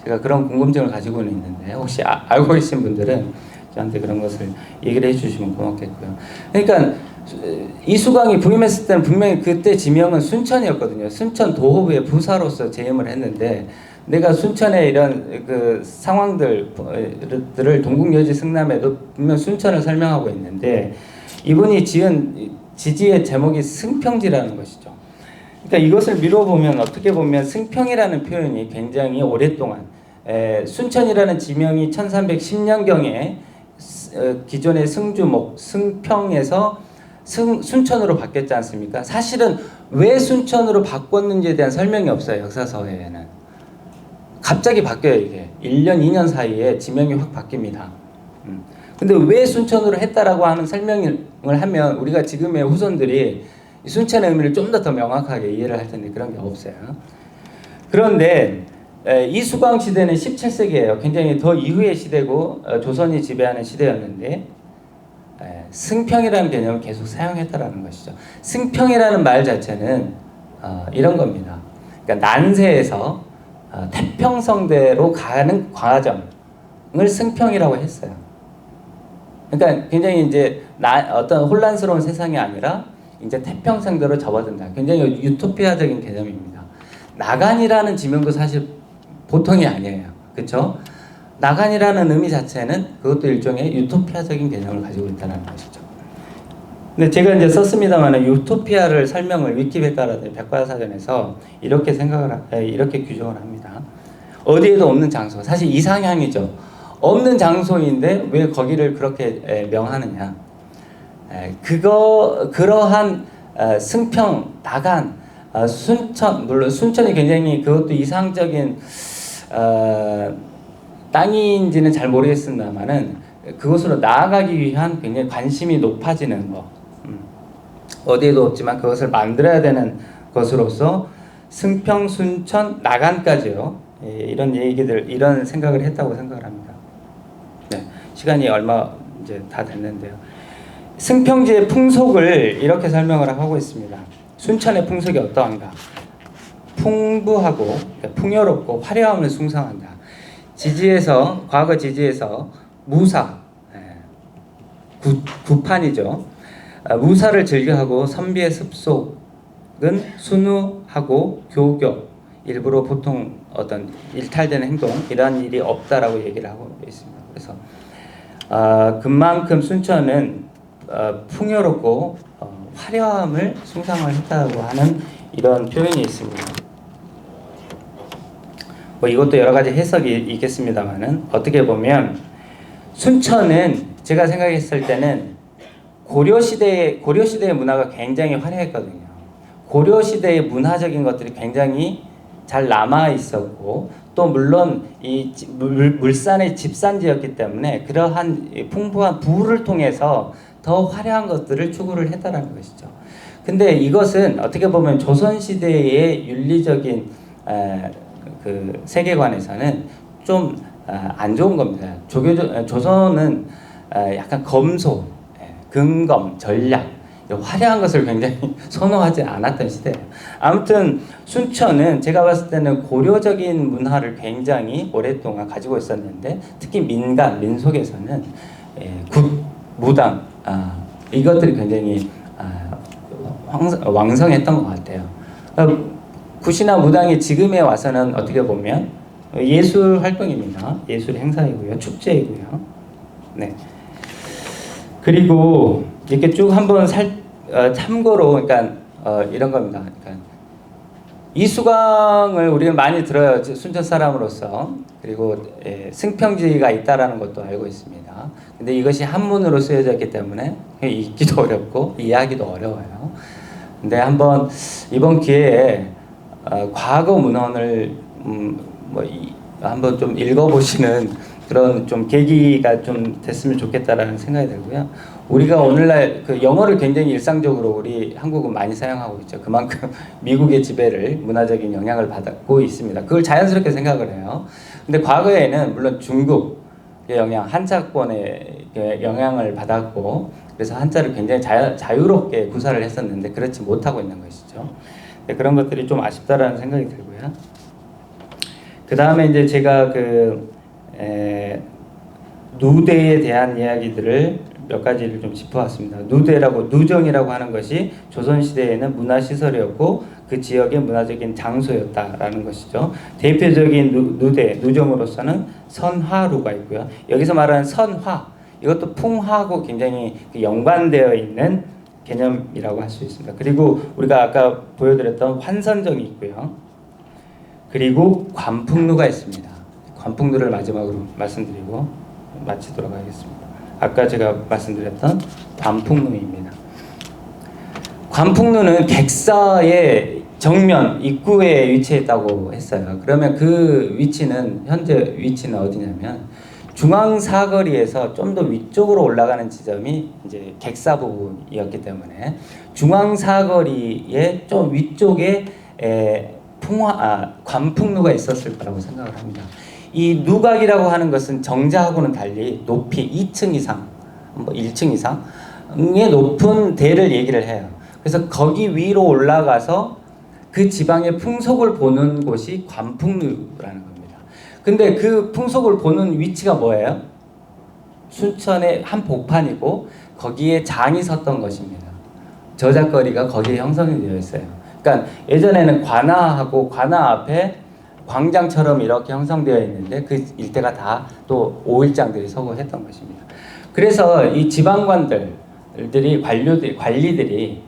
제가 그런 궁금증을 가지고는 있는데, 혹시 알고 계신 분들은 저한테 그런 것을 얘기를 해주시면 고맙겠고요. 그러니까 이수광이 부임했을 때는 분명히 그때 지명은 순천이었거든요. 순천 도호부의 부사로서 재임을 했는데, 내가 순천의 이런 그 상황들을 동국여지 승남에도 분명 순천을 설명하고 있는데, 이분이 지은 지지의 제목이 승평지라는 것이죠. 그러니까 이것을 미뤄보면, 어떻게 보면 승평이라는 표현이 굉장히 오랫동안 순천이라는 지명이 1310년경에 기존의 승주목, 승평에서 순천으로 바뀌었지 않습니까? 사실은 왜 순천으로 바꿨는지에 대한 설명이 없어요. 역사서에는. 갑자기 바뀌어요. 이게 1년, 2년 사이에 지명이 확 바뀝니다. 근데 왜 순천으로 했다라고 하는 설명을 하면 우리가 지금의 후손들이 순천의 의미를 좀 더 명확하게 이해를 할 텐데 그런 게 없어요. 그런데 이수광 시대는 17세기예요. 굉장히 더 이후의 시대고 조선이 지배하는 시대였는데 승평이라는 개념을 계속 사용했다라는 것이죠. 승평이라는 말 자체는 이런 겁니다. 그러니까 난세에서 태평성대로 가는 과정을 승평이라고 했어요. 그러니까 굉장히 이제 어떤 혼란스러운 세상이 아니라 이제 태평성대로 접어든다. 굉장히 유토피아적인 개념입니다. 나간이라는 지명도 사실 보통이 아니에요. 그렇죠? 나간이라는 의미 자체는 그것도 일종의 유토피아적인 개념을 가지고 있다는 것이죠. 근데 제가 이제 썼습니다만 유토피아를 설명을 위키백과라든지 백과사전에서 이렇게 이렇게 규정을 합니다. 어디에도 없는 장소, 사실 이상향이죠. 없는 장소인데 왜 거기를 그렇게 명하느냐? 그러한 승평, 나간, 순천, 물론 순천이 굉장히 그것도 이상적인 땅인지는 잘 모르겠습니다만은 그곳으로 나아가기 위한 굉장히 관심이 높아지는 거. 어디에도 없지만 그것을 만들어야 되는 것으로서 승평, 순천, 나간까지요. 이런 얘기들, 이런 생각을 했다고 생각을 합니다. 네, 시간이 얼마 이제 다 됐는데요. 승평지의 풍속을 이렇게 설명을 하고 있습니다. 순천의 풍속이 어떠한가? 풍부하고 풍요롭고 화려함을 숭상한다. 과거 지지에서 무사, 구판이죠. 무사를 즐겨하고 선비의 습속은 순우하고 교교, 일부러 보통 어떤 일탈되는 행동, 이러한 일이 없다라고 얘기를 하고 있습니다. 그래서 그만큼 순천은 풍요롭고 화려함을 숭상을 했다고 하는 이런 표현이 있습니다. 뭐 이것도 여러 가지 해석이 있겠습니다만은 어떻게 보면 순천은 제가 생각했을 때는 고려 시대의 문화가 굉장히 화려했거든요. 고려 시대의 문화적인 것들이 굉장히 잘 남아 있었고 또 물론 이 물산의 집산지였기 때문에 그러한 풍부한 부를 통해서 더 화려한 것들을 추구를 했다라는 것이죠. 근데 이것은 어떻게 보면 조선 시대의 윤리적인 그 세계관에서는 좀 안 좋은 겁니다. 조선은 약간 검소, 근검, 전략, 화려한 것을 굉장히 선호하지 않았던 시대예요. 아무튼 순천은 제가 봤을 때는 고려적인 문화를 굉장히 오랫동안 가지고 있었는데 특히 민속에서는 굿, 무당 이것들이 굉장히 왕성했던 것 같아요. 굿이나 무당이 지금에 와서는 어떻게 보면 예술 활동입니다. 예술 행사이고요, 축제이고요. 네. 그리고 이렇게 쭉 한번 참고로, 그러니까 이런 겁니다. 그러니까 이수광을 우리는 많이 들어요. 순천 사람으로서. 그리고 승평지가 있다라는 것도 알고 있습니다. 근데 이것이 한문으로 쓰여져 있기 때문에 읽기도 어렵고 이해하기도 어려워요. 근데 한번 이번 기회에 과거 문헌을 한번 좀 읽어보시는 그런 좀 계기가 좀 됐으면 좋겠다라는 생각이 들고요. 우리가 오늘날 그 영어를 굉장히 일상적으로 우리 한국은 많이 사용하고 있죠. 그만큼 미국의 지배를 문화적인 영향을 받고 있습니다. 그걸 자연스럽게 생각을 해요. 근데 과거에는 물론 중국의 영향, 한자권의 영향을 받았고 그래서 한자를 굉장히 자유롭게 구사를 했었는데 그렇지 못하고 있는 것이죠. 그런 것들이 좀 아쉽다라는 생각이 들고요. 그 다음에 이제 제가 누대에 대한 이야기들을 몇 가지를 좀 짚어왔습니다. 누정이라고 하는 것이 조선시대에는 문화시설이었고 그 지역의 문화적인 장소였다라는 것이죠. 대표적인 누정으로서는 선화루가 있고요. 여기서 말하는 선화, 이것도 풍화하고 굉장히 연관되어 있는 개념이라고 할 수 있습니다. 그리고 우리가 아까 보여드렸던 환선정이 있고요. 그리고 관풍루가 있습니다. 관풍루를 마지막으로 말씀드리고 마치도록 하겠습니다. 아까 제가 말씀드렸던 관풍루입니다. 관풍루는 객사의 정면 입구에 위치했다고 했어요. 그러면 그 위치는 현재 위치는 어디냐면 중앙 사거리에서 좀 더 위쪽으로 올라가는 지점이 이제 객사 부분이었기 때문에 중앙 사거리의 좀 위쪽에 관풍루가 있었을 거라고 생각을 합니다. 이 누각이라고 하는 것은 정자하고는 달리 높이 2층 이상, 뭐 1층 이상의 높은 대를 얘기를 해요. 그래서 거기 위로 올라가서 그 지방의 풍속을 보는 곳이 관풍루라는 겁니다. 근데 그 풍속을 보는 위치가 뭐예요? 순천의 한 복판이고 거기에 장이 섰던 것입니다. 저작거리가 거기에 형성이 되어 있어요. 그러니까 예전에는 관아하고 관아 앞에 광장처럼 이렇게 형성되어 있는데 그 일대가 다 또 오일장들이 서고 했던 것입니다. 그래서 이 지방관들이 관리들이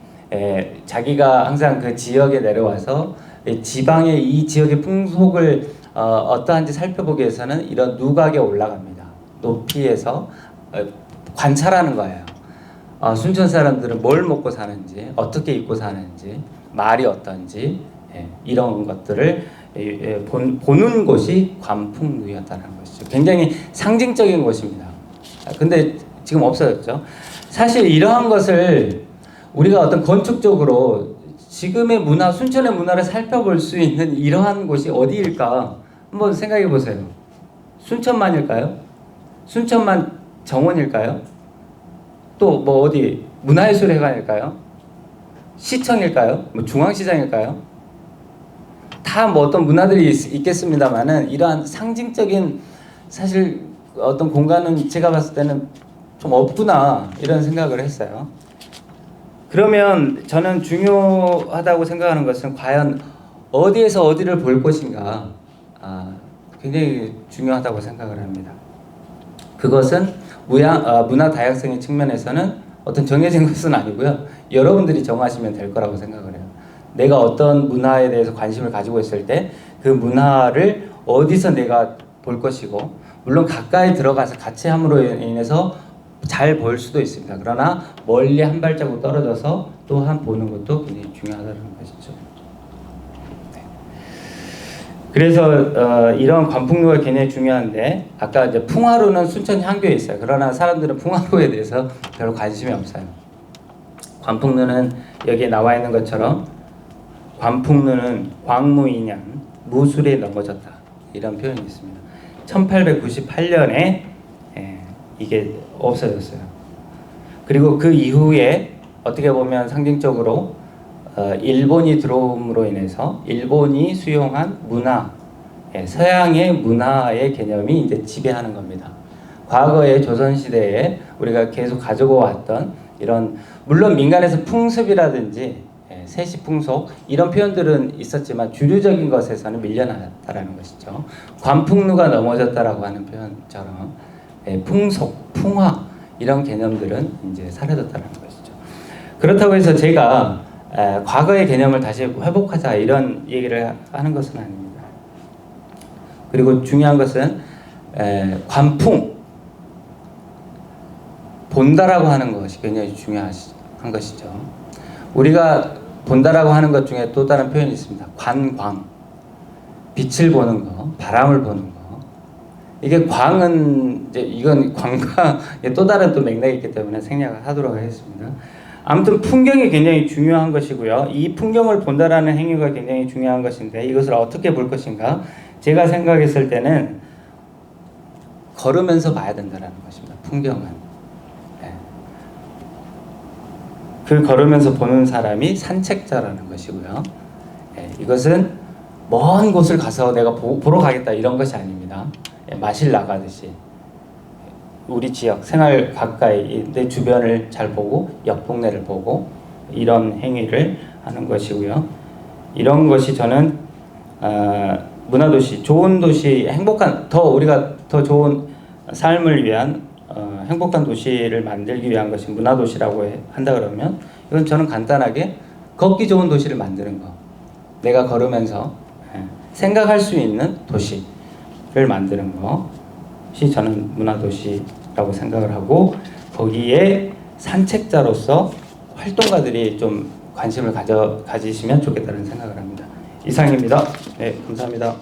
자기가 항상 그 지역에 내려와서 지방의 이 지역의 풍속을 어떠한지 살펴보기 위해서는 이런 누각에 올라갑니다. 높이에서 관찰하는 거예요. 순천 사람들은 뭘 먹고 사는지, 어떻게 입고 사는지, 말이 어떤지 이런 것들을 보는 곳이 관풍루였다는 것이죠. 굉장히 상징적인 곳입니다. 근데 지금 없어졌죠. 사실 이러한 것을 우리가 어떤 건축적으로 지금의 문화, 순천의 문화를 살펴볼 수 있는 이러한 곳이 어디일까 한번 생각해 보세요. 순천만일까요? 순천만 정원일까요? 또 뭐 어디 문화예술회관일까요? 시청일까요? 뭐 중앙시장일까요? 다 뭐 어떤 문화들이 있겠습니다만은 이러한 상징적인 사실 어떤 공간은 제가 봤을 때는 좀 없구나 이런 생각을 했어요. 그러면 저는 중요하다고 생각하는 것은 과연 어디에서 어디를 볼 것인가 굉장히 중요하다고 생각을 합니다. 그것은 문화 다양성의 측면에서는 어떤 정해진 것은 아니고요. 여러분들이 정하시면 될 거라고 생각을 해요. 내가 어떤 문화에 대해서 관심을 가지고 있을 때 그 문화를 어디서 내가 볼 것이고 물론 가까이 들어가서 같이 함으로 인해서 잘 볼 수도 있습니다. 그러나 멀리 한 발자국 떨어져서 또한 보는 것도 굉장히 중요하다는 것이죠. 네. 그래서 이런 관풍루가 굉장히 중요한데 아까 이제 풍화루는 순천 향교에 있어요. 그러나 사람들은 풍화루에 대해서 별로 관심이 없어요. 관풍루는 여기에 나와 있는 것처럼 관풍루는 광무인양 무술에 넘어졌다 이런 표현이 있습니다. 1898년에 이게 없어졌어요. 그리고 그 이후에 어떻게 보면 상징적으로 일본이 들어옴으로 인해서 일본이 수용한 문화, 서양의 문화의 개념이 이제 지배하는 겁니다. 과거의 조선시대에 우리가 계속 가지고 왔던 이런 물론 민간에서 풍습이라든지 세시풍속 이런 표현들은 있었지만 주류적인 것에서는 밀려났다라는 것이죠. 관풍루가 넘어졌다라고 하는 표현처럼 풍속, 풍화 이런 개념들은 이제 사라졌다는 것이죠. 그렇다고 해서 제가 과거의 개념을 다시 회복하자 이런 얘기를 하는 것은 아닙니다. 그리고 중요한 것은 관풍 본다라고 하는 것이 굉장히 중요한 것이죠. 우리가 본다라고 하는 것 중에 또 다른 표현이 있습니다. 관광, 빛을 보는 거, 바람을 보는 거. 이게 광은 이제 이건 관광의 또 다른 또 맥락이 있기 때문에 생략을 하도록 하겠습니다. 아무튼 풍경이 굉장히 중요한 것이고요. 이 풍경을 본다라는 행위가 굉장히 중요한 것인데 이것을 어떻게 볼 것인가? 제가 생각했을 때는 걸으면서 봐야 된다라는 것입니다. 풍경은. 그 걸으면서 보는 사람이 산책자라는 것이고요. 이것은 먼 곳을 가서 내가 보러 가겠다 이런 것이 아닙니다. 마실 나가듯이 우리 지역 생활 가까이 내 주변을 잘 보고 옆 동네를 보고 이런 행위를 하는 것이고요. 이런 것이 저는 문화도시, 좋은 도시, 행복한 우리가 더 좋은 삶을 위한 행복한 도시를 만들기 위한 것이 문화도시라고 한다 그러면 이건 저는 간단하게 걷기 좋은 도시를 만드는 거, 내가 걸으면서 생각할 수 있는 도시, 문화를 만드는 것이 저는 문화도시라고 생각을 하고, 거기에 산책자로서 활동가들이 좀 관심을 가지시면 좋겠다는 생각을 합니다. 이상입니다. 네, 감사합니다.